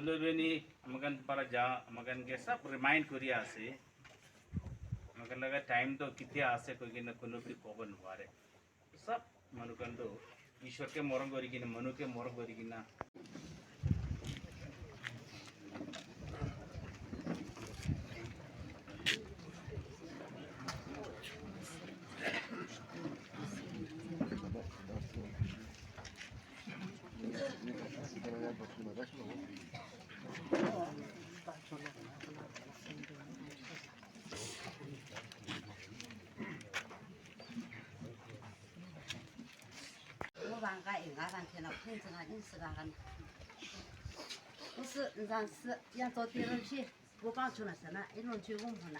Alubeni, Amagan Paraja, Amagan gets up, remind Kuriasi. Magalaga time to Kitia Ase Kogina Kunupi Koban Ware. Sup, Manukando, Ishoke Morangorigina, Manuke Morangorigina.不是，让是要做第二批，不帮出了什么，一弄去问他了。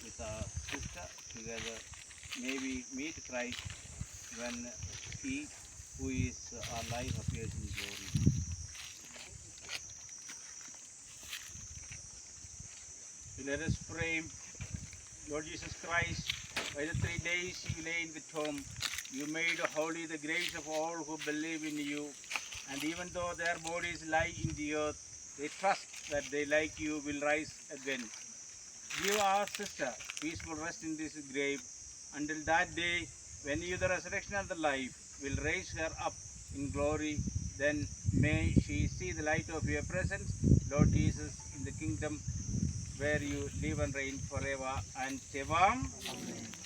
With our sister together, may we meet Christ when He, who is our life, appears in glory. So let us pray. Lord Jesus Christ, by the 3 days you lay in the tomb, you made holy the graves of all who believe in you. And even though their bodies lie in the earth, they trust that they, like you, will rise again. Give our sister peaceful rest in this grave until that day when you, the resurrection and the life, will raise her up in glory. Then may she see the light of your presence, Lord Jesus, in the kingdom where you live and reign forever and ever. Amen.